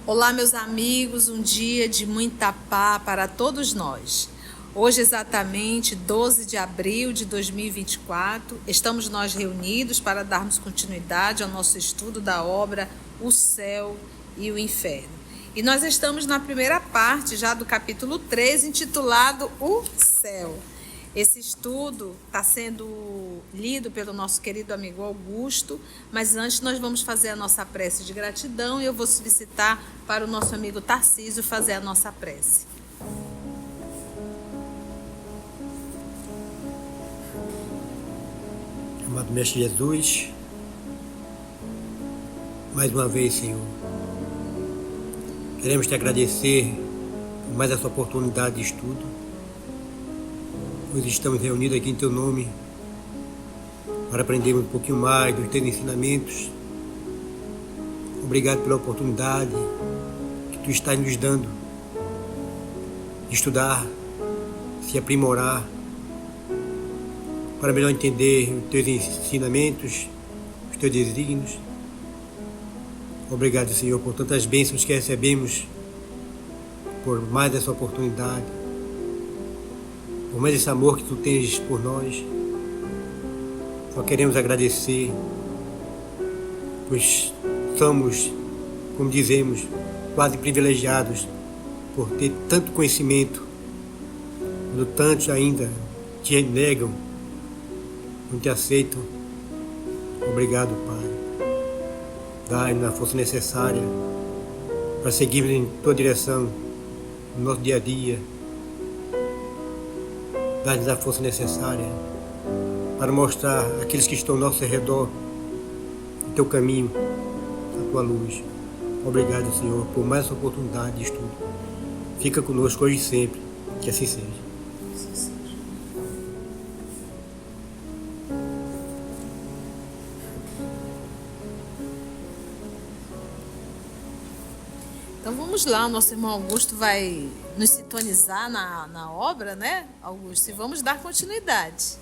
Olá, meus amigos, um dia de muita paz para todos nós. Hoje, exatamente 12 de abril de 2024, estamos nós reunidos para darmos continuidade ao nosso estudo da obra O Céu e o Inferno. E nós estamos na primeira parte já do capítulo 3, intitulado O Céu. Esse estudo está sendo lido pelo nosso querido amigo Augusto, mas antes nós vamos fazer a nossa prece de gratidão e eu vou solicitar para o nosso amigo Tarcísio fazer a nossa prece. Amado Mestre Jesus, mais uma vez, Senhor, queremos te agradecer por mais essa oportunidade de estudo. Nós estamos reunidos aqui em Teu nome para aprendermos um pouquinho mais dos Teus ensinamentos. Obrigado pela oportunidade que Tu estás nos dando de estudar, se aprimorar, para melhor entender os Teus ensinamentos, os Teus desígnios. Obrigado, Senhor, por tantas bênçãos que recebemos, por mais essa oportunidade, por mais esse amor que Tu tens por nós. Só queremos agradecer, pois somos, como dizemos, quase privilegiados por ter tanto conhecimento, quando tantos ainda te renegam, não te aceitam. Obrigado, Pai. Dá-nos a força necessária para seguirmos em Tua direção no nosso dia a dia. Dá-nos a força necessária para mostrar àqueles que estão ao nosso redor o Teu caminho, a Tua luz. Obrigado, Senhor, por mais essa oportunidade de estudo. Fica conosco hoje e sempre, que assim seja. Então vamos lá, o nosso irmão Augusto vai nos sintonizar na obra, né, Augusto? E vamos dar continuidade.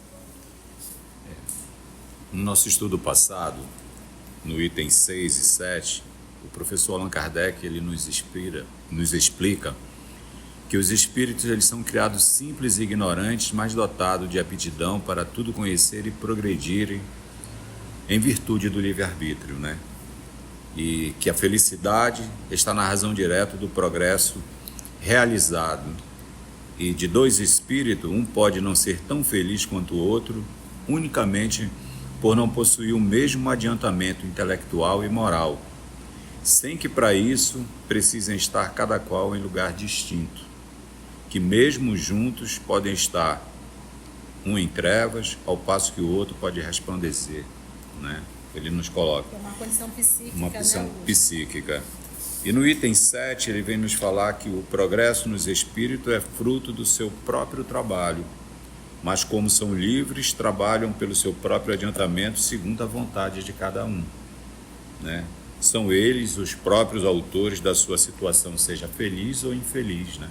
No nosso estudo passado, no item 6 e 7, o professor Allan Kardec ele nos explica que os espíritos eles são criados simples e ignorantes, mas dotados de aptidão para tudo conhecer e progredirem em virtude do livre-arbítrio, né? E que a felicidade está na razão direta do progresso realizado. E de dois espíritos, um pode não ser tão feliz quanto o outro, unicamente por não possuir o mesmo adiantamento intelectual e moral, sem que para isso precisem estar cada qual em lugar distinto, que mesmo juntos podem estar um em trevas, ao passo que o outro pode resplandecer, né? Ele nos coloca É uma condição psíquica, uma condição né, Augusto? psíquica. E no item 7 ele vem nos falar que o progresso nos espíritos é fruto do seu próprio trabalho, mas como são livres, trabalham pelo seu próprio adiantamento segundo a vontade de cada um, né? São eles os próprios autores da sua situação, seja feliz ou infeliz, né?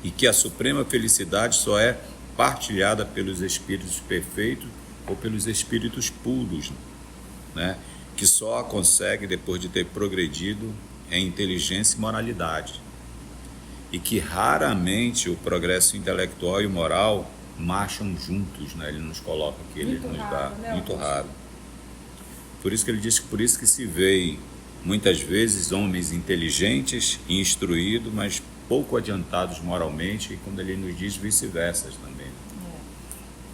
E que a suprema felicidade só é partilhada pelos espíritos perfeitos ou pelos espíritos puros, né? Que só a consegue depois de ter progredido em inteligência e moralidade. E que raramente o progresso intelectual e moral marcham juntos, né? Ele nos coloca aqui, ele nos dá muito raro. Por isso que ele diz que por isso que se vê muitas vezes homens inteligentes e instruídos, mas pouco adiantados moralmente, e quando ele nos diz vice-versa também.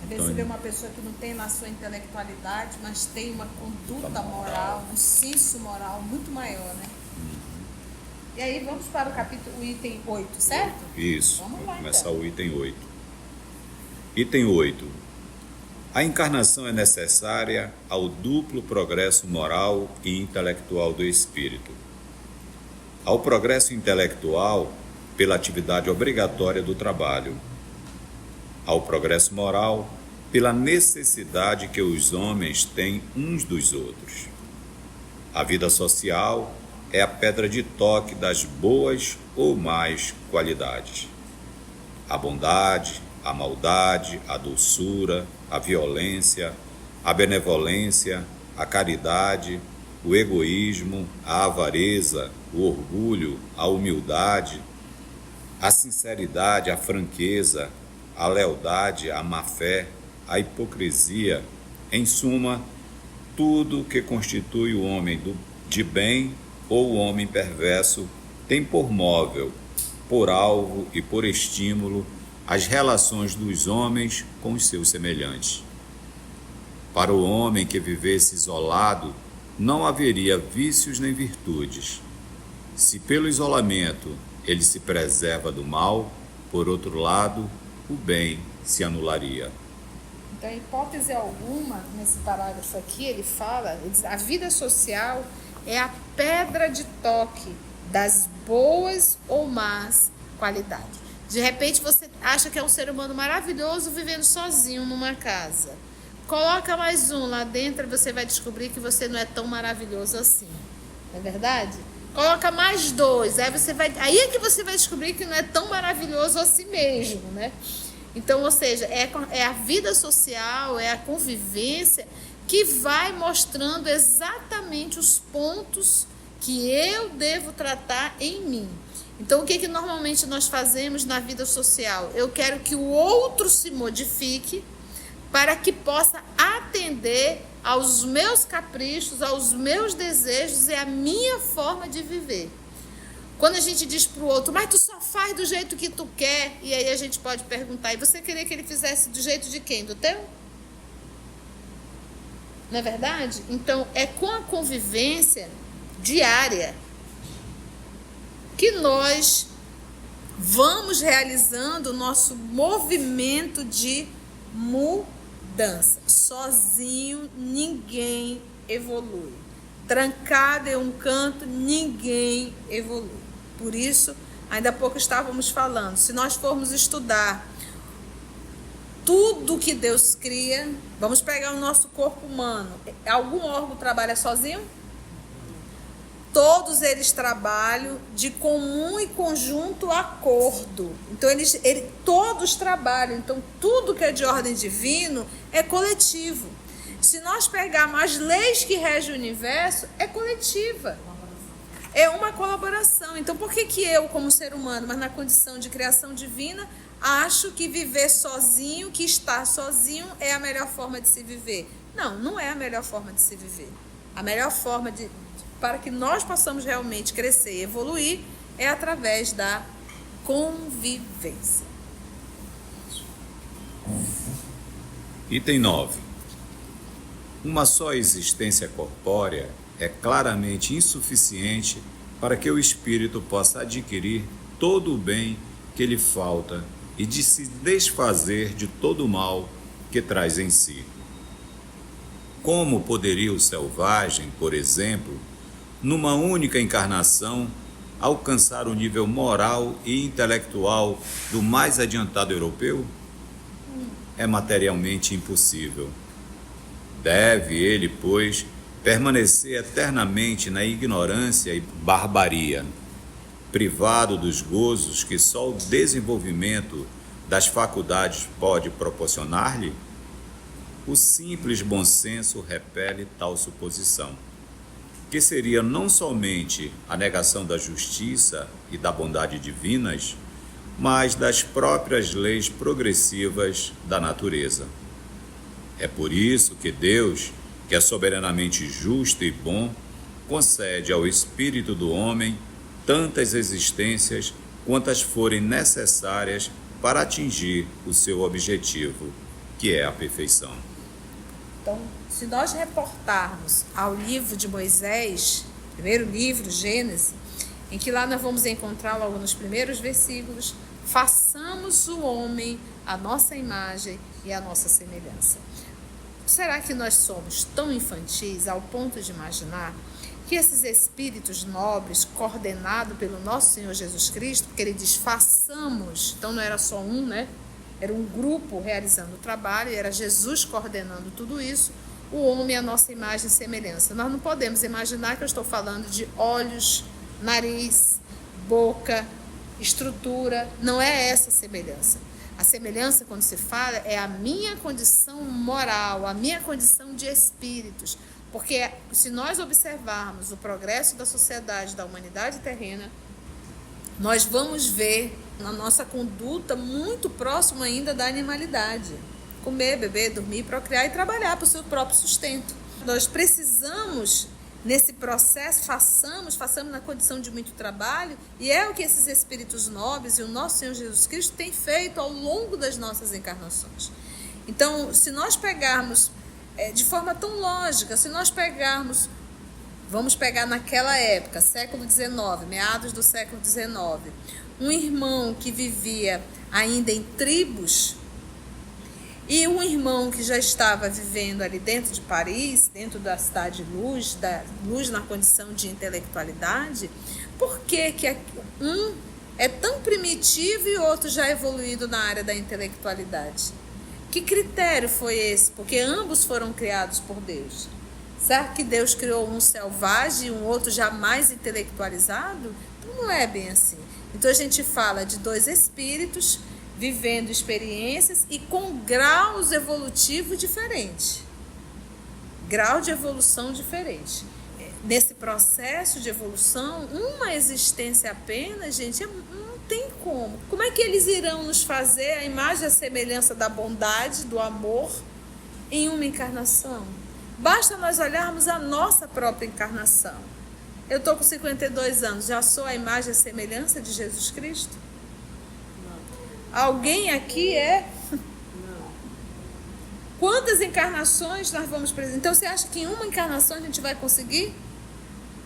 Às vezes você vê uma pessoa que não tem na sua intelectualidade, mas tem uma conduta moral, um senso moral muito maior, né? E aí vamos para o item 8, certo? Isso, Vamos lá, vamos começar então. o item 8. Item 8. A encarnação é necessária ao duplo progresso moral e intelectual do espírito. Ao progresso intelectual, pela atividade obrigatória do trabalho. Ao progresso moral, pela necessidade que os homens têm uns dos outros. A vida social é a pedra de toque das boas ou más qualidades. A bondade, a maldade, a doçura, a violência, a benevolência, a caridade, o egoísmo, a avareza, o orgulho, a humildade, a sinceridade, a franqueza, a lealdade, a má-fé, a hipocrisia, em suma, tudo que constitui o homem de bem ou o homem perverso tem por móvel, por alvo e por estímulo as relações dos homens com os seus semelhantes. Para o homem que vivesse isolado, não haveria vícios nem virtudes. Se pelo isolamento ele se preserva do mal, por outro lado, o bem se anularia. Então, hipótese alguma, nesse parágrafo aqui, ele diz, a vida social é a pedra de toque das boas ou más qualidades. De repente, você acha que é um ser humano maravilhoso vivendo sozinho numa casa. Coloca mais um lá dentro e você vai descobrir que você não é tão maravilhoso assim. Não é verdade? Coloca mais dois, aí é que você vai descobrir que não é tão maravilhoso assim mesmo, né? Então, ou seja, é a vida social, é a convivência que vai mostrando exatamente os pontos que eu devo tratar em mim. Então, o que normalmente nós fazemos na vida social? Eu quero que o outro se modifique para que possa atender aos meus caprichos, aos meus desejos e à minha forma de viver. Quando a gente diz para o outro, mas tu só faz do jeito que tu quer, e aí a gente pode perguntar, e você queria que ele fizesse do jeito de quem? Do teu? Não é verdade? Então, é com a convivência diária que nós vamos realizando o nosso movimento de mudança. Sozinho, ninguém evolui. Trancado em um canto, ninguém evolui. Por isso, ainda há pouco estávamos falando, se nós formos estudar tudo que Deus cria, vamos pegar o nosso corpo humano. Algum órgão trabalha sozinho? Todos eles trabalham de comum e conjunto acordo. Então, todos trabalham. Então, tudo que é de ordem divina é coletivo. Se nós pegarmos as leis que regem o universo, é coletiva. É uma colaboração. Então, por que eu, como ser humano, mas na condição de criação divina, acho que viver sozinho, que estar sozinho é a melhor forma de se viver? Não, não é a melhor forma de se viver. A melhor forma para que nós possamos realmente crescer e evoluir é através da convivência. Item 9. Uma só existência corpórea é claramente insuficiente para que o espírito possa adquirir todo o bem que lhe falta e de se desfazer de todo o mal que traz em si. Como poderia o selvagem, por exemplo, numa única encarnação, alcançar o nível moral e intelectual do mais adiantado europeu? É materialmente impossível. Deve ele, pois, permanecer eternamente na ignorância e barbaria, privado dos gozos que só o desenvolvimento das faculdades pode proporcionar-lhe? O simples bom senso repele tal suposição, que seria não somente a negação da justiça e da bondade divinas, mas das próprias leis progressivas da natureza. É por isso que Deus, que é soberanamente justo e bom, concede ao espírito do homem tantas existências quantas forem necessárias para atingir o seu objetivo, que é a perfeição. Então, se nós reportarmos ao livro de Moisés, primeiro livro, Gênesis, em que lá nós vamos encontrar logo nos primeiros versículos, façamos o homem a nossa imagem e a nossa semelhança. Será que nós somos tão infantis ao ponto de imaginar que esses espíritos nobres, coordenados pelo nosso Senhor Jesus Cristo, porque ele diz façamos, então não era só um, né? Era um grupo realizando o trabalho, e era Jesus coordenando tudo isso, o homem é a nossa imagem e semelhança. Nós não podemos imaginar que eu estou falando de olhos, nariz, boca, estrutura, não é essa a semelhança. A semelhança, quando se fala, é a minha condição moral, a minha condição de espíritos. Porque se nós observarmos o progresso da sociedade, da humanidade terrena, nós vamos ver na nossa conduta muito próximo ainda da animalidade. Comer, beber, dormir, procriar e trabalhar para o seu próprio sustento. Nós precisamos, nesse processo, façamos na condição de muito trabalho, e é o que esses espíritos nobres e o nosso Senhor Jesus Cristo têm feito ao longo das nossas encarnações. Então, se nós pegarmos de forma tão lógica, se nós pegarmos, vamos pegar naquela época, século XIX, meados do século XIX, um irmão que vivia ainda em tribos e um irmão que já estava vivendo ali dentro de Paris, dentro da cidade de luz, da luz na condição de intelectualidade, por que um é tão primitivo e o outro já evoluído na área da intelectualidade? Que critério foi esse? Porque ambos foram criados por Deus. Será que Deus criou um selvagem e um outro já mais intelectualizado? Então não é bem assim. Então a gente fala de dois espíritos vivendo experiências e com graus evolutivos diferentes. Grau de evolução diferente. Nesse processo de evolução, uma existência apenas, gente, não tem como. Como é que eles irão nos fazer a imagem e a semelhança da bondade, do amor, em uma encarnação? Basta nós olharmos a nossa própria encarnação. Eu estou com 52 anos, já sou a imagem e a semelhança de Jesus Cristo? Não. Alguém aqui é? Não. Quantas encarnações nós vamos precisar? Então você acha que em uma encarnação a gente vai conseguir?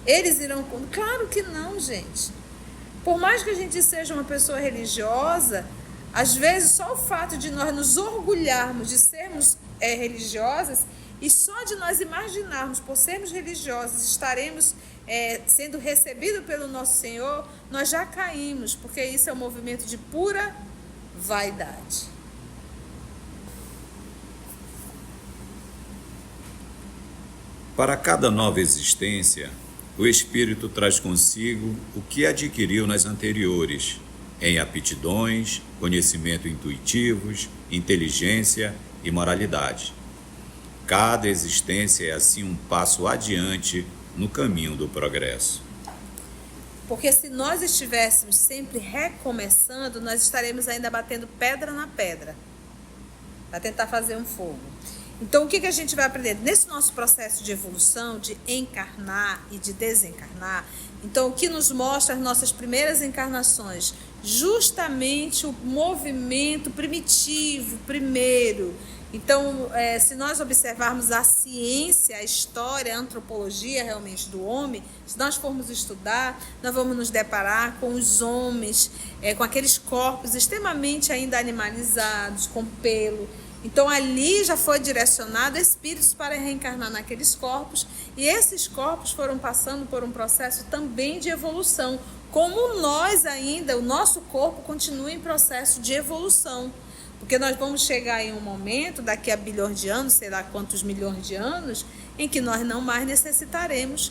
Eles irão? Claro que não, gente. Por mais que a gente seja uma pessoa religiosa, às vezes só o fato de nós nos orgulharmos de sermos religiosas e só de nós imaginarmos por sermos religiosos estaremos sendo recebidos pelo nosso Senhor, nós já caímos, porque isso é um movimento de pura vaidade. Para cada nova existência, o espírito traz consigo o que adquiriu nas anteriores, em aptidões, conhecimento intuitivos, inteligência e moralidade. Cada existência é assim um passo adiante no caminho do progresso. Porque se nós estivéssemos sempre recomeçando, nós estaremos ainda batendo pedra na pedra para tentar fazer um fogo. Então, o que a gente vai aprender? Nesse nosso processo de evolução, de encarnar e de desencarnar, então, o que nos mostra as nossas primeiras encarnações? Justamente o movimento primitivo, primeiro. Então, se nós observarmos a ciência, a história, a antropologia realmente do homem, se nós formos estudar, nós vamos nos deparar com os homens, com aqueles corpos extremamente ainda animalizados, com pelo. Então, ali já foi direcionado espíritos para reencarnar naqueles corpos, e esses corpos foram passando por um processo também de evolução, como nós ainda, o nosso corpo continua em processo de evolução. Porque nós vamos chegar em um momento, daqui a bilhões de anos, sei lá quantos milhões de anos, em que nós não mais necessitaremos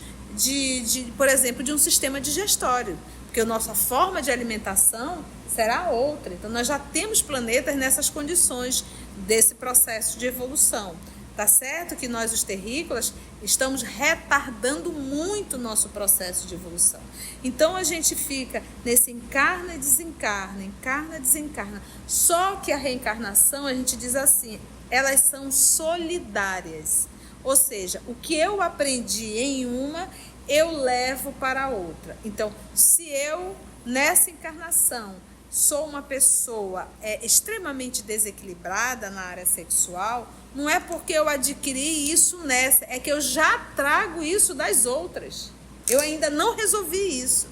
por exemplo, de um sistema digestório. Porque a nossa forma de alimentação será outra. Então, nós já temos planetas nessas condições desse processo de evolução. Tá certo que nós, os terrícolas, estamos retardando muito o nosso processo de evolução. Então, a gente fica nesse encarna e desencarna. Só que a reencarnação, a gente diz assim, elas são solidárias. Ou seja, o que eu aprendi em uma, eu levo para a outra. Então, se eu, nessa encarnação, sou uma pessoa extremamente desequilibrada na área sexual, não é porque eu adquiri isso nessa, é que eu já trago isso das outras. Eu ainda não resolvi isso.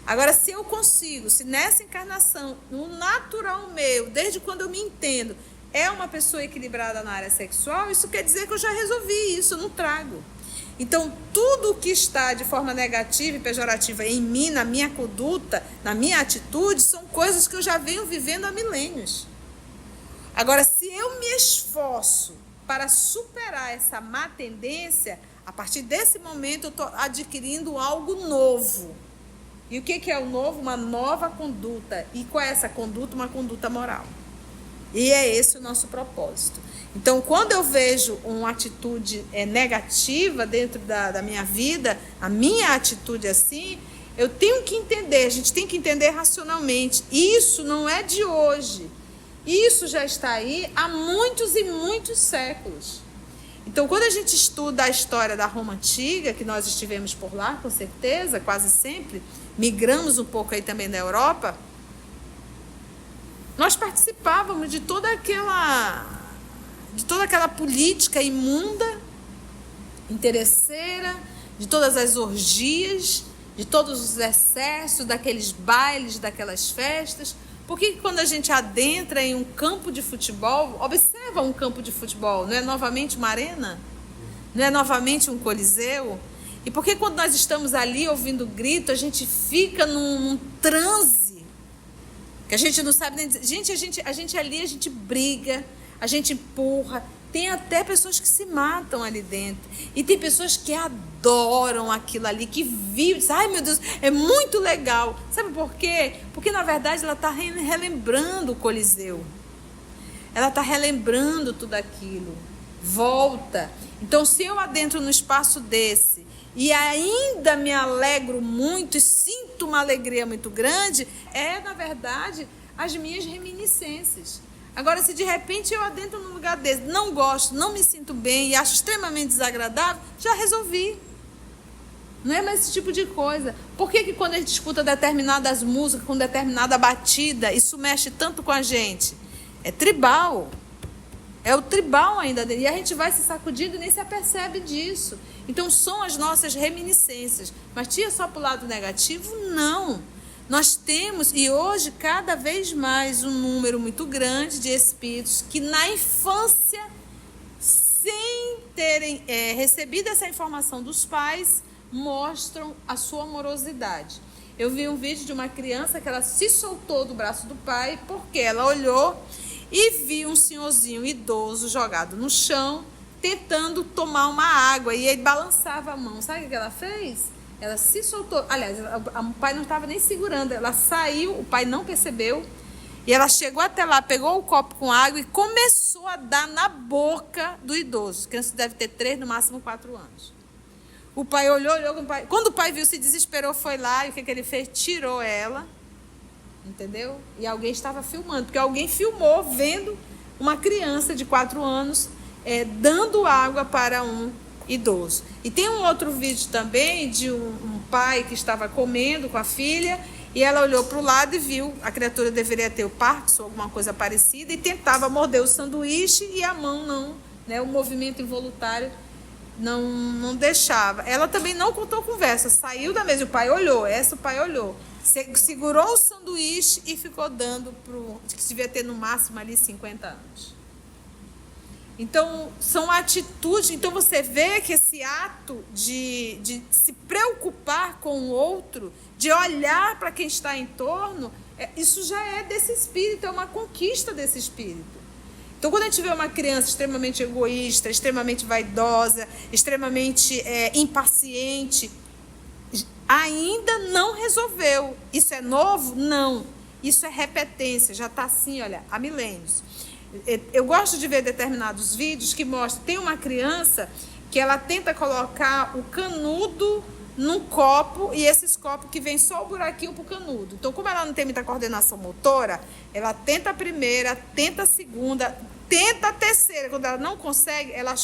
Agora, se eu consigo, se nessa encarnação, no natural meu, desde quando eu me entendo, é uma pessoa equilibrada na área sexual, isso quer dizer que eu já resolvi isso, eu não trago. Então, tudo que está de forma negativa e pejorativa em mim, na minha conduta, na minha atitude, são coisas que eu já venho vivendo há milênios. Agora, se eu me esforço para superar essa má tendência, a partir desse momento eu estou adquirindo algo novo. E o que é o novo? Uma nova conduta. E qual é essa conduta? Uma conduta moral. E é esse o nosso propósito. Então, quando eu vejo uma atitude negativa dentro da minha vida, a minha atitude assim, eu tenho que entender, a gente tem que entender racionalmente. Isso não é de hoje. Isso já está aí há muitos e muitos séculos. Então, quando a gente estuda a história da Roma Antiga, que nós estivemos por lá, com certeza, quase sempre, migramos um pouco aí também da Europa, nós participávamos de toda aquela política imunda, interesseira, de todas as orgias, de todos os excessos, daqueles bailes, daquelas festas. Por que quando a gente adentra em um campo de futebol, observa um campo de futebol, não é novamente uma arena? Não é novamente um coliseu? E por que quando nós estamos ali ouvindo grito, a gente fica num transe? Que a gente não sabe nem dizer. Gente, a gente ali, a gente briga, a gente empurra. Tem até pessoas que se matam ali dentro. E tem pessoas que adoram aquilo ali, que vivem. Dizem, ai, meu Deus, é muito legal. Sabe por quê? Porque, na verdade, ela está relembrando o Coliseu. Ela está relembrando tudo aquilo. Volta. Então, se eu adentro no espaço desse e ainda me alegro muito e sinto uma alegria muito grande, na verdade, as minhas reminiscências. Agora, se de repente eu adentro num lugar desse, não gosto, não me sinto bem e acho extremamente desagradável, já resolvi. Não é mais esse tipo de coisa. Por que quando a gente escuta determinadas músicas, com determinada batida, isso mexe tanto com a gente? É tribal. É o tribal ainda dele. E a gente vai se sacudindo e nem se apercebe disso. Então, são as nossas reminiscências. Mas tinha só para o lado negativo? Não. Nós temos, e hoje, cada vez mais, um número muito grande de espíritos que na infância, sem terem recebido essa informação dos pais, mostram a sua amorosidade. Eu vi um vídeo de uma criança que ela se soltou do braço do pai porque ela olhou e viu um senhorzinho idoso jogado no chão, tentando tomar uma água, e ele balançava a mão. Sabe o que ela fez? Ela se soltou. Aliás, o pai não estava nem segurando. Ela saiu, o pai não percebeu. E ela chegou até lá, pegou o copo com água e começou a dar na boca do idoso. A criança deve ter 3, no máximo 4 anos. O pai olhou. Quando o pai viu, se desesperou, foi lá. E o que ele fez? Tirou ela. Entendeu? E alguém estava filmando. Porque alguém filmou vendo uma criança de 4 anos dando água para um idoso. E tem um outro vídeo também de um pai que estava comendo com a filha e ela olhou para o lado e viu, a criatura deveria ter o Parkinson, alguma coisa parecida, e tentava morder o sanduíche e a mão não, né, o movimento involuntário não deixava. Ela também não contou conversa, saiu da mesa, o pai olhou, o pai olhou, segurou o sanduíche e ficou dando que devia ter no máximo ali 50 anos. Então, são atitudes. Então, você vê que esse ato de se preocupar com o outro, de olhar para quem está em torno, isso já é desse espírito, é uma conquista desse espírito. Então, quando a gente vê uma criança extremamente egoísta, extremamente vaidosa, extremamente impaciente, ainda não resolveu. Isso é novo? Não. Isso é repetência, já está assim, olha, há milênios. Eu gosto de ver determinados vídeos que mostram, tem uma criança que ela tenta colocar o canudo num copo, e esses copos que vem só o buraquinho pro canudo. Então, como ela não tem muita coordenação motora, ela tenta a primeira, tenta a segunda, tenta a terceira. Quando ela não consegue, ela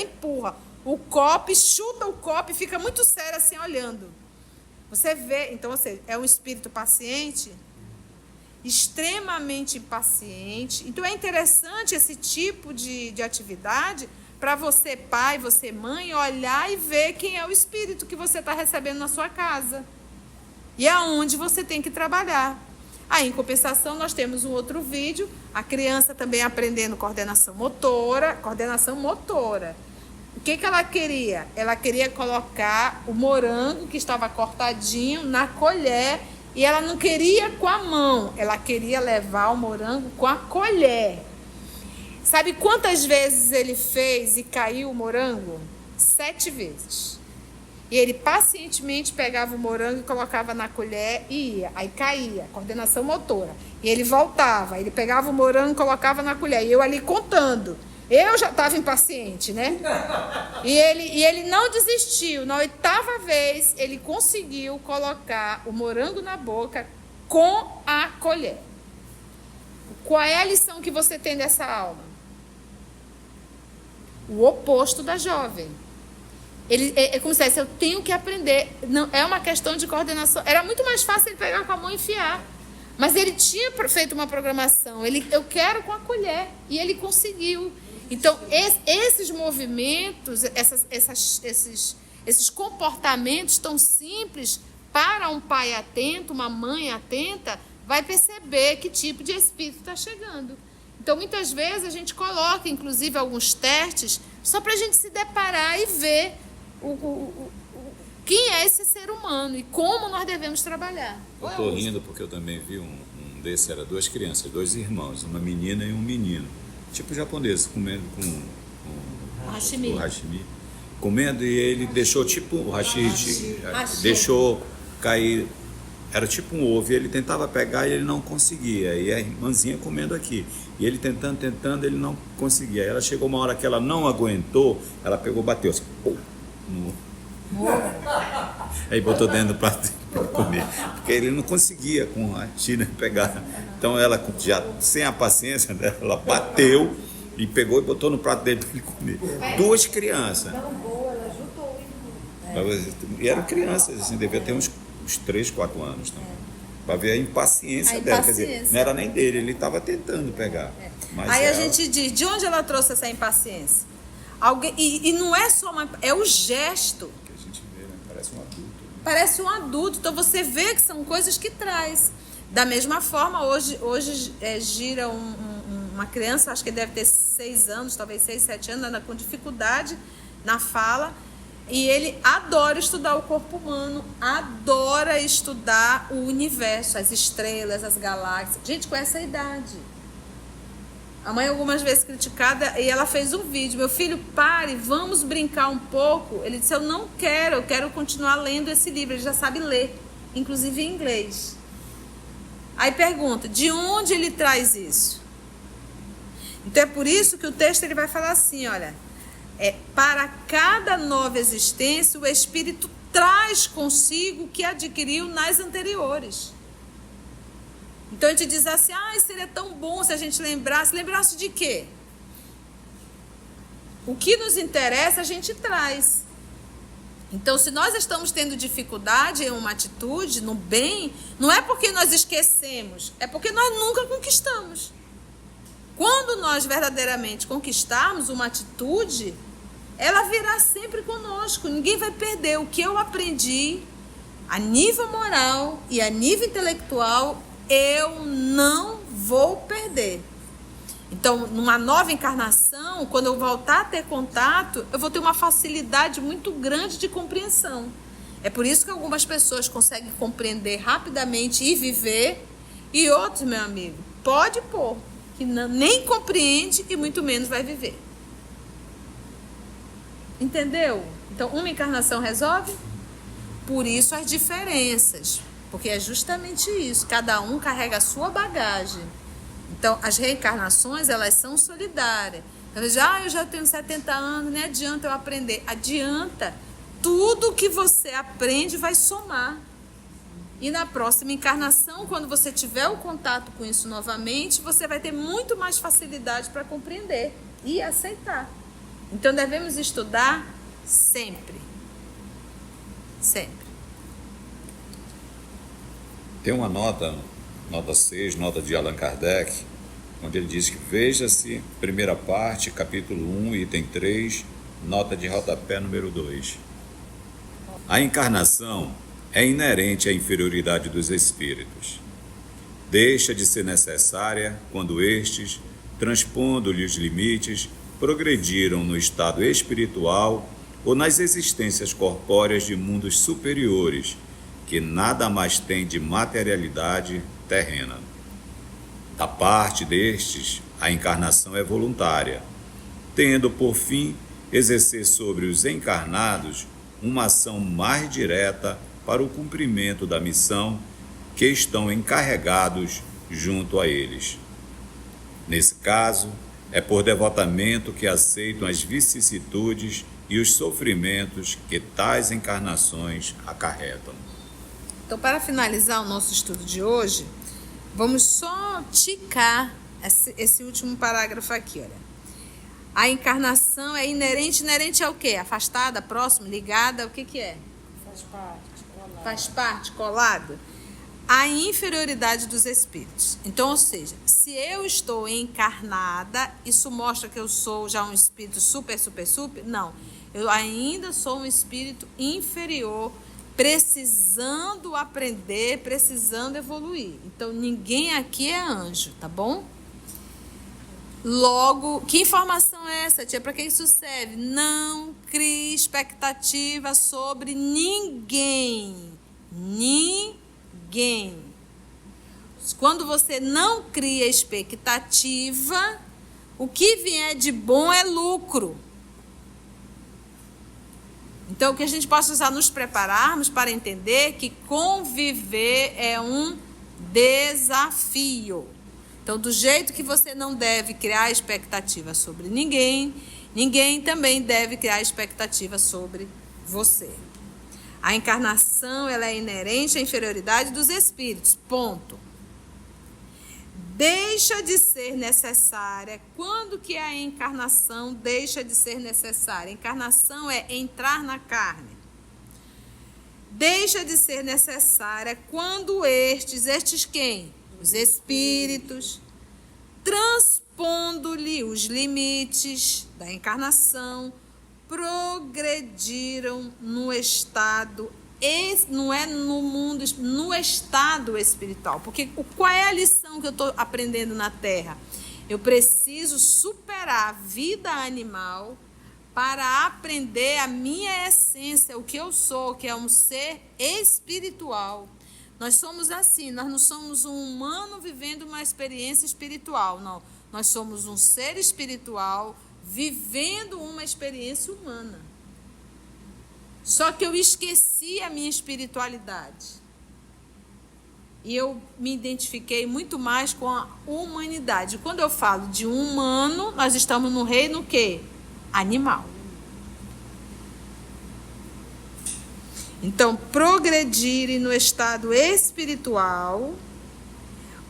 empurra o copo, chuta o copo e fica muito séria assim, olhando. Você vê, então, ou seja, é um espírito paciente, extremamente impaciente. Então, é interessante esse tipo de atividade para você, pai, você, mãe, olhar e ver quem é o espírito que você está recebendo na sua casa e aonde você tem que trabalhar. Aí, em compensação, nós temos um outro vídeo, a criança também aprendendo coordenação motora. O que ela queria? Ela queria colocar o morango que estava cortadinho na colher. E ela não queria com a mão, ela queria levar o morango com a colher. Sabe quantas vezes ele fez e caiu o morango? 7 vezes. E ele pacientemente pegava o morango e colocava na colher e ia. Aí caía, coordenação motora. E ele voltava, ele pegava o morango e colocava na colher. E eu ali contando. Eu já estava impaciente, né? E ele não desistiu. Na 8ª vez, ele conseguiu colocar o morango na boca com a colher. Qual é a lição que você tem dessa aula? O oposto da jovem. Ele, é como se dissesse, eu tenho que aprender. Não, é uma questão de coordenação. Era muito mais fácil ele pegar com a mão e enfiar. Mas ele tinha feito uma programação. Eu quero com a colher. E ele conseguiu. Então, esses movimentos, esses comportamentos tão simples, para um pai atento, uma mãe atenta, vai perceber que tipo de espírito está chegando. Então, muitas vezes, a gente coloca, inclusive, alguns testes, só para a gente se deparar e ver quem é esse ser humano e como nós devemos trabalhar. Eu estou rindo porque eu também vi um desses, era 2 crianças, 2 irmãos, uma menina e um menino. Tipo japonês, comendo com o hashimi. Comendo, e ele deixou tipo o hashishi, deixou cair, era tipo um ovo, e ele tentava pegar e ele não conseguia. E a irmãzinha comendo aqui. E ele tentando, ele não conseguia. Aí ela chegou uma hora que ela não aguentou, ela pegou, bateu assim, pô, aí botou dentro do prato para comer, porque ele não conseguia com a China pegar. Então ela, já sem a paciência dela, ela bateu e pegou e botou no prato dele para ele comer. 2 crianças. E eram crianças, assim, devia ter uns 3, 4 anos também. Para ver a impaciência dela, quer dizer, não era nem dele, ele estava tentando pegar. Mas aí a gente diz, de onde ela trouxe essa impaciência? Alguém, e não é só é o gesto. Que a gente vê, né? Parece um adulto. Né? Parece um adulto, então você vê que são coisas que traz. Da mesma forma, hoje gira uma criança, acho que deve ter 6 anos, talvez 6, 7 anos, anda com dificuldade na fala, e ele adora estudar o corpo humano, adora estudar o universo, as estrelas, as galáxias. Gente, com essa idade. A mãe algumas vezes criticada, e ela fez um vídeo, meu filho, pare, vamos brincar um pouco. Ele disse, eu quero continuar lendo esse livro, ele já sabe ler, inclusive em inglês. Aí pergunta, de onde ele traz isso? Então é por isso que o texto ele vai falar assim, olha, para cada nova existência o Espírito traz consigo o que adquiriu nas anteriores. Então a gente diz assim, seria tão bom se a gente lembrasse de quê? O que nos interessa a gente traz. Então, se nós estamos tendo dificuldade em uma atitude, no bem, não é porque nós esquecemos, é porque nós nunca conquistamos. Quando nós verdadeiramente conquistarmos uma atitude, ela virá sempre conosco, ninguém vai perder. O que eu aprendi a nível moral e a nível intelectual, eu não vou perder. Então, numa nova encarnação, quando eu voltar a ter contato, eu vou ter uma facilidade muito grande de compreensão. É por isso que algumas pessoas conseguem compreender rapidamente e viver, e outros, meu amigo, pode pôr, que nem compreende e muito menos vai viver. Entendeu? Então, uma encarnação resolve? Por isso as diferenças, porque é justamente isso, cada um carrega a sua bagagem. Então, as reencarnações, elas são solidárias. Eu já tenho 70 anos, nem adianta eu aprender. Adianta. Tudo que você aprende vai somar. E na próxima encarnação, quando você tiver o contato com isso novamente, você vai ter muito mais facilidade para compreender e aceitar. Então, devemos estudar sempre. Sempre. Tem uma nota 6, nota de Allan Kardec, onde ele diz que veja-se, primeira parte, capítulo 1, item 3, nota de rodapé número 2. A encarnação é inerente à inferioridade dos espíritos. Deixa de ser necessária quando estes, transpondo-lhe os limites, progrediram no estado espiritual ou nas existências corpóreas de mundos superiores, que nada mais tem de materialidade terrena. Da parte destes, a encarnação é voluntária, tendo por fim exercer sobre os encarnados uma ação mais direta para o cumprimento da missão que estão encarregados junto a eles. Nesse caso, é por devotamento que aceitam as vicissitudes e os sofrimentos que tais encarnações acarretam. Então, para finalizar o nosso estudo de hoje, vamos só ticar esse último parágrafo aqui, olha. A encarnação é inerente ao quê? Afastada, próxima, ligada, o que é? Faz parte, colado. A inferioridade dos espíritos. Então, ou seja, se eu estou encarnada, isso mostra que eu sou já um espírito super? Não. Eu ainda sou um espírito inferior, precisando aprender, precisando evoluir. Então, ninguém aqui é anjo, tá bom? Logo, que informação é essa, tia? Para que isso serve? Não crie expectativa sobre ninguém. Ninguém. Quando você não cria expectativa, o que vier de bom é lucro. Então, que a gente possa usar nos prepararmos para entender que conviver é um desafio. Então, do jeito que você não deve criar expectativa sobre ninguém, ninguém também deve criar expectativa sobre você. A encarnação, ela é inerente à inferioridade dos espíritos, ponto. Deixa de ser necessária. Quando que a encarnação deixa de ser necessária? A encarnação é entrar na carne. Deixa de ser necessária quando estes quem? Os espíritos, transpondo-lhe os limites da encarnação, progrediram no estado, não é no mundo, no estado espiritual. Porque qual é a lição que eu estou aprendendo na Terra? Eu preciso superar a vida animal para aprender a minha essência, o que eu sou, que é um ser espiritual. Nós somos assim, nós não somos um humano vivendo uma experiência espiritual, não. Nós somos um ser espiritual vivendo uma experiência humana. Só que eu esqueci a minha espiritualidade. E eu me identifiquei muito mais com a humanidade. Quando eu falo de humano, nós estamos no reino quê? Animal. Então, progredirem no estado espiritual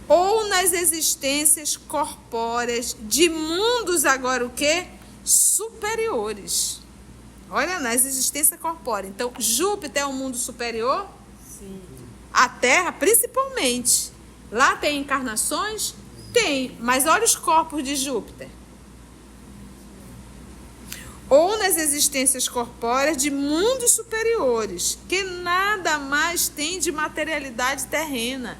ou nas existências corpóreas de mundos agora o quê? Superiores. Olha, nas existências corpóreas. Então, Júpiter é um mundo superior? Sim. A Terra, principalmente. Lá tem encarnações? Tem. Mas olha os corpos de Júpiter. Ou nas existências corpóreas de mundos superiores, que nada mais tem de materialidade terrena.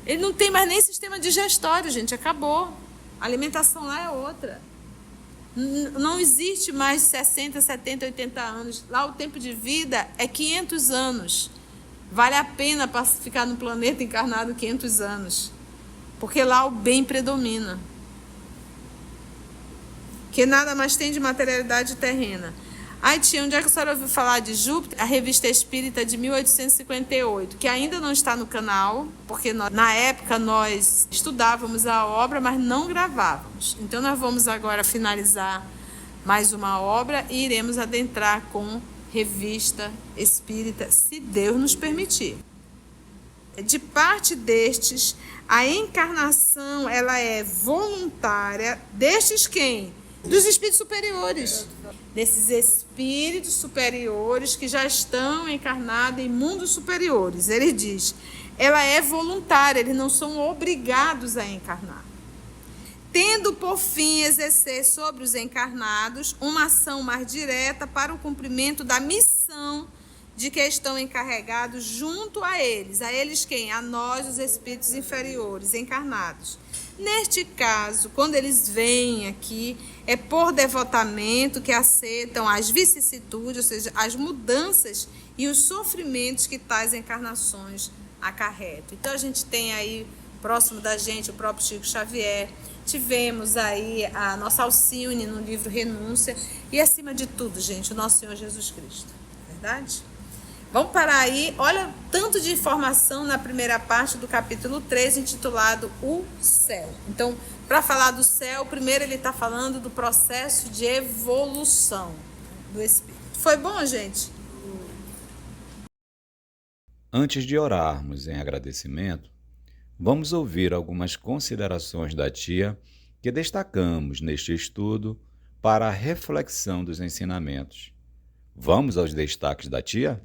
Ele não tem mais nem sistema digestório, gente, acabou. A alimentação lá é outra. Não existe mais 60, 70, 80 anos. Lá o tempo de vida é 500 anos. Vale a pena ficar no planeta encarnado 500 anos. Porque lá o bem predomina. Que nada mais tem de materialidade terrena. Aí, tia, onde é que a senhora ouviu falar de Júpiter? A Revista Espírita de 1858, que ainda não está no canal, porque na época nós estudávamos a obra, mas não gravávamos. Então, nós vamos agora finalizar mais uma obra e iremos adentrar com Revista Espírita, se Deus nos permitir. De parte destes, a encarnação ela é voluntária. Destes quem? Dos espíritos superiores. Desses espíritos superiores que já estão encarnados em mundos superiores. Ele diz, ela é voluntária, eles não são obrigados a encarnar. Tendo por fim exercer sobre os encarnados uma ação mais direta para o cumprimento da missão de que estão encarregados junto a eles. A eles quem? A nós, os espíritos inferiores, encarnados. Neste caso, quando eles vêm aqui, é por devotamento que aceitam as vicissitudes, ou seja, as mudanças e os sofrimentos que tais encarnações acarretam. Então, a gente tem aí, próximo da gente, o próprio Chico Xavier. Tivemos aí a nossa Alcione no livro Renúncia. E, acima de tudo, gente, o nosso Senhor Jesus Cristo. verdade? Vamos parar aí, olha tanto de informação na primeira parte do capítulo 3, intitulado O Céu. Então, para falar do céu, primeiro ele está falando do processo de evolução do Espírito. Foi bom, gente? Antes de orarmos em agradecimento, vamos ouvir algumas considerações da tia que destacamos neste estudo para a reflexão dos ensinamentos. Vamos aos destaques da tia?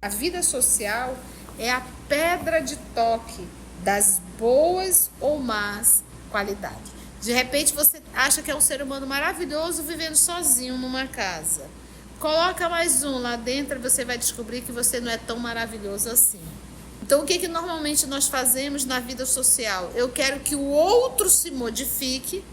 A vida social é a pedra de toque das boas ou más qualidades. De repente você acha que é um ser humano maravilhoso vivendo sozinho numa casa. Coloca mais um lá dentro e você vai descobrir que você não é tão maravilhoso assim. Então, o que normalmente nós fazemos na vida social? Eu quero que o outro se modifique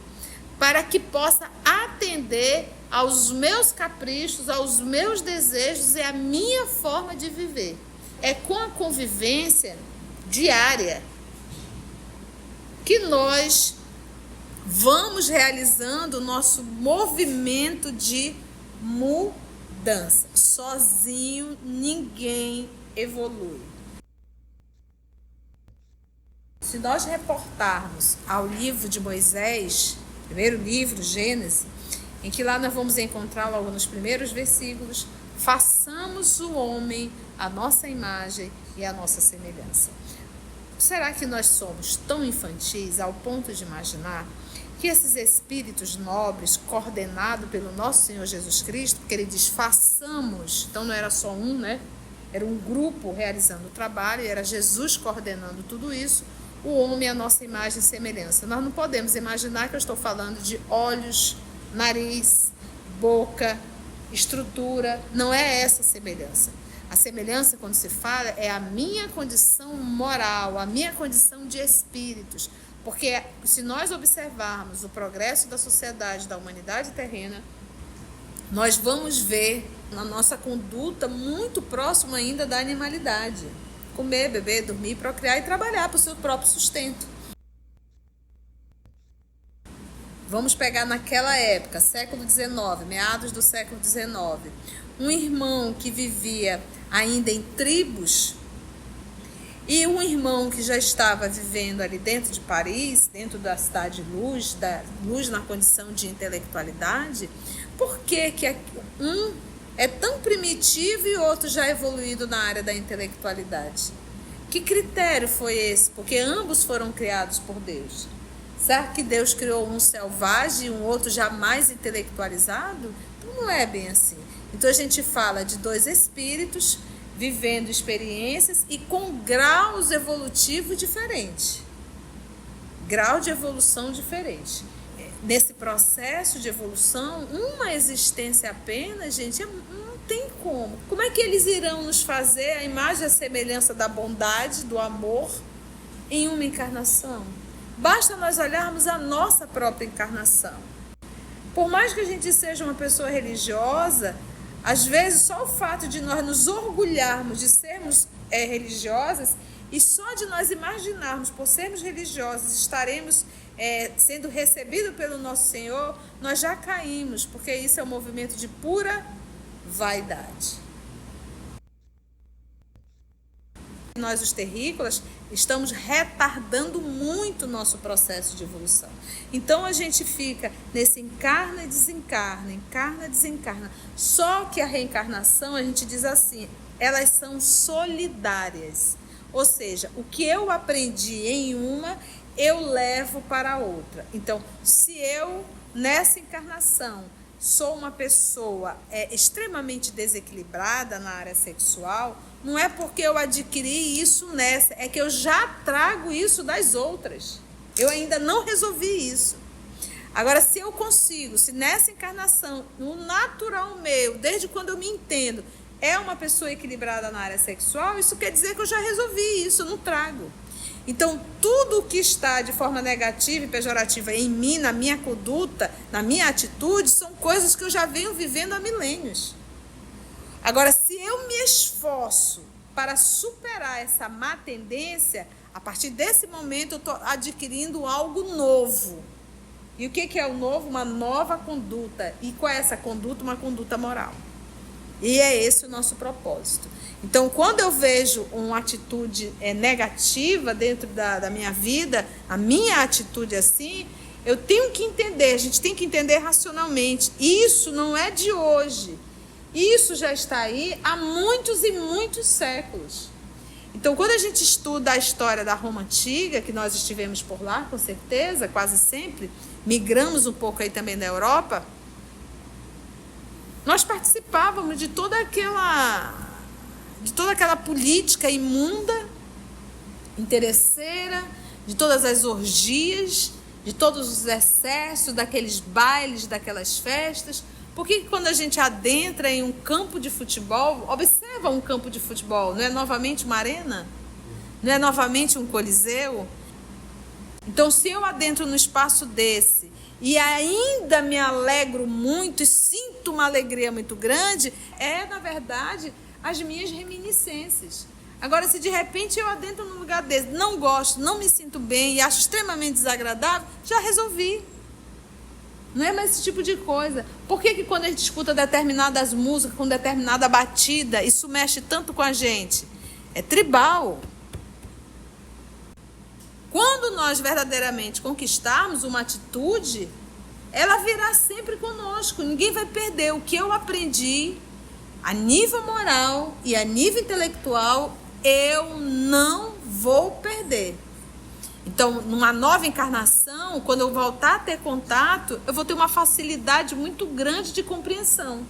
para que possa atender aos meus caprichos, aos meus desejos e à minha forma de viver. É com a convivência diária que nós vamos realizando o nosso movimento de mudança. Sozinho ninguém evolui. Se nós reportarmos ao livro de Moisés, primeiro livro, Gênesis, em que lá nós vamos encontrar logo nos primeiros versículos, façamos o homem a nossa imagem e a nossa semelhança. Será que nós somos tão infantis ao ponto de imaginar que esses espíritos nobres, coordenados pelo nosso Senhor Jesus Cristo, porque ele diz façamos, então não era só um, né? Era um grupo realizando o trabalho, e era Jesus coordenando tudo isso, o homem é a nossa imagem e semelhança. Nós não podemos imaginar que eu estou falando de olhos, nariz, boca, estrutura, não é essa a semelhança. A semelhança, quando se fala, é a minha condição moral, a minha condição de espíritos. Porque se nós observarmos o progresso da sociedade, da humanidade terrena, nós vamos ver na nossa conduta muito próximo ainda da animalidade. Comer, beber, dormir, procriar e trabalhar para o seu próprio sustento. Vamos pegar naquela época, século XIX, meados do século XIX, um irmão que vivia ainda em tribos e um irmão que já estava vivendo ali dentro de Paris, dentro da cidade de luz, da luz na condição de intelectualidade. Por que um é tão primitivo e o outro já evoluído na área da intelectualidade? Que critério foi esse? Porque ambos foram criados por Deus. Será que Deus criou um selvagem e um outro já mais intelectualizado? Então não é bem assim. Então a gente fala de dois espíritos vivendo experiências e com graus evolutivos diferentes. Grau de evolução diferente. Nesse processo de evolução, uma existência apenas, gente, não tem como. Como é que eles irão nos fazer a imagem e a semelhança da bondade, do amor, em uma encarnação? Basta nós olharmos a nossa própria encarnação. Por mais que a gente seja uma pessoa religiosa, às vezes só o fato de nós nos orgulharmos de sermos religiosas e só de nós imaginarmos por sermos religiosos estaremos sendo recebidos pelo nosso Senhor, nós já caímos, porque isso é um movimento de pura vaidade. Nós, os terrícolas, estamos retardando muito o nosso processo de evolução. Então a gente fica nesse encarna e desencarna, encarna e desencarna. Só que a reencarnação, a gente diz assim, elas são solidárias. Ou seja, o que eu aprendi em uma, eu levo para a outra. Então, se eu, nessa encarnação, sou uma pessoa extremamente desequilibrada na área sexual, não é porque eu adquiri isso nessa, é que eu já trago isso das outras. Eu ainda não resolvi isso. Agora, se eu consigo, se nessa encarnação, no natural meu, desde quando eu me entendo, é uma pessoa equilibrada na área sexual, isso quer dizer que eu já resolvi isso, eu não trago. Então, tudo o que está de forma negativa e pejorativa em mim, na minha conduta, na minha atitude, são coisas que eu já venho vivendo há milênios. Agora, se eu me esforço para superar essa má tendência, a partir desse momento eu estou adquirindo algo novo. E o que é o novo? Uma nova conduta. E qual é essa conduta? Uma conduta moral. E é esse o nosso propósito. Então, quando eu vejo uma atitude negativa dentro da minha vida, a minha atitude assim, eu tenho que entender, a gente tem que entender racionalmente. Isso não é de hoje. Isso já está aí há muitos e muitos séculos. Então, quando a gente estuda a história da Roma Antiga, que nós estivemos por lá, com certeza, quase sempre, migramos um pouco aí também da Europa, nós participávamos de toda aquela política imunda, interesseira, de todas as orgias, de todos os excessos, daqueles bailes, daquelas festas. Porque quando a gente adentra em um campo de futebol, observa um campo de futebol, não é novamente uma arena? Não é novamente um coliseu? Então, se eu adentro no espaço desse e ainda me alegro muito e sinto uma alegria muito grande, na verdade, as minhas reminiscências. Agora, se de repente eu adentro num lugar desse, não gosto, não me sinto bem e acho extremamente desagradável, já resolvi. Não é mais esse tipo de coisa. Por que quando a gente escuta determinadas músicas, com determinada batida, isso mexe tanto com a gente? É tribal. Quando nós verdadeiramente conquistarmos uma atitude, ela virá sempre conosco. Ninguém vai perder. O que eu aprendi a nível moral e a nível intelectual, eu não vou perder. Então, numa nova encarnação, quando eu voltar a ter contato, eu vou ter uma facilidade muito grande de compreensão.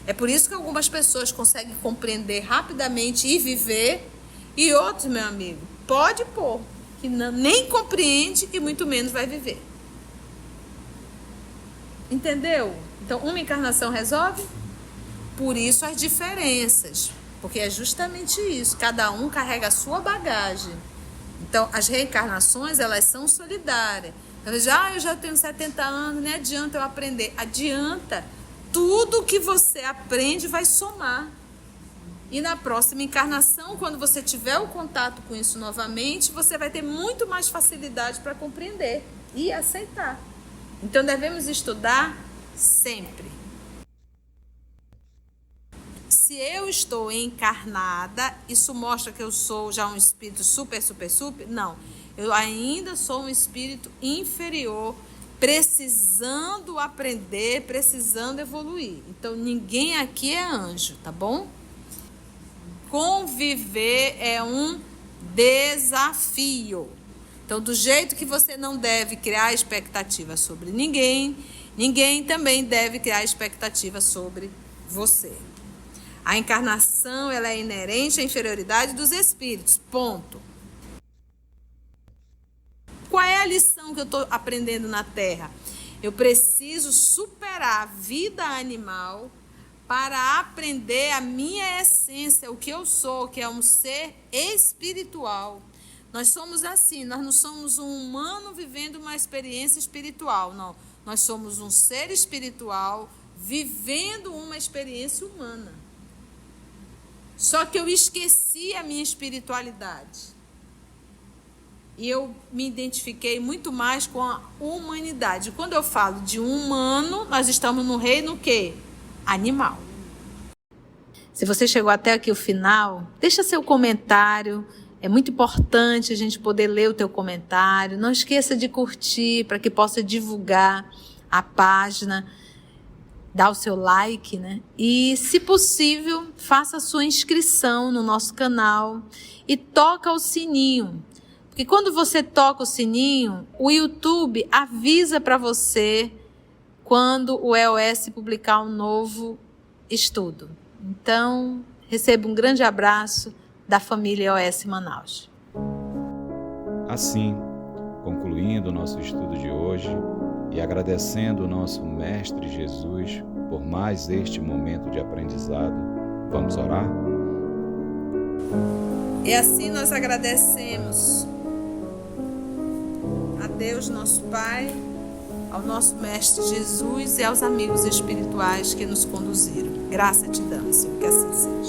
É por isso que algumas pessoas conseguem compreender rapidamente e viver, e outros, meu amigo, pode pôr, que nem compreende e muito menos vai viver. Entendeu? Então, uma encarnação resolve? Por isso as diferenças, porque é justamente isso, cada um carrega a sua bagagem. Então, as reencarnações, elas são solidárias. Eu já tenho 70 anos, nem adianta eu aprender. Adianta. Tudo que você aprende vai somar. E na próxima encarnação, quando você tiver o contato com isso novamente, você vai ter muito mais facilidade para compreender e aceitar. Então, devemos estudar sempre. Se eu estou encarnada, isso mostra que eu sou já um espírito super? Não. Eu ainda sou um espírito inferior, precisando aprender, precisando evoluir. Então, ninguém aqui é anjo, tá bom? Conviver é um desafio. Então, do jeito que você não deve criar expectativa sobre ninguém, ninguém também deve criar expectativa sobre você. A encarnação, ela é inerente à inferioridade dos espíritos, ponto. Qual é a lição que eu estou aprendendo na Terra? Eu preciso superar a vida animal para aprender a minha essência, o que eu sou, que é um ser espiritual. Nós somos assim, nós não somos um humano vivendo uma experiência espiritual, não. Nós somos um ser espiritual vivendo uma experiência humana. Só que eu esqueci a minha espiritualidade. E eu me identifiquei muito mais com a humanidade. Quando eu falo de humano, nós estamos no reino o quê? Animal. Se você chegou até aqui o final, deixa seu comentário. É muito importante a gente poder ler o teu comentário. Não esqueça de curtir para que possa divulgar a página. Dá o seu like, né? E, se possível, faça a sua inscrição no nosso canal e toca o sininho. Porque quando você toca o sininho, o YouTube avisa para você quando o EOS publicar um novo estudo. Então, receba um grande abraço da família EOS Manaus. Assim, concluindo o nosso estudo de hoje, e agradecendo o nosso Mestre Jesus por mais este momento de aprendizado, vamos orar? E assim nós agradecemos a Deus, nosso Pai, ao nosso Mestre Jesus e aos amigos espirituais que nos conduziram. Graça te damos, Senhor, que assim seja.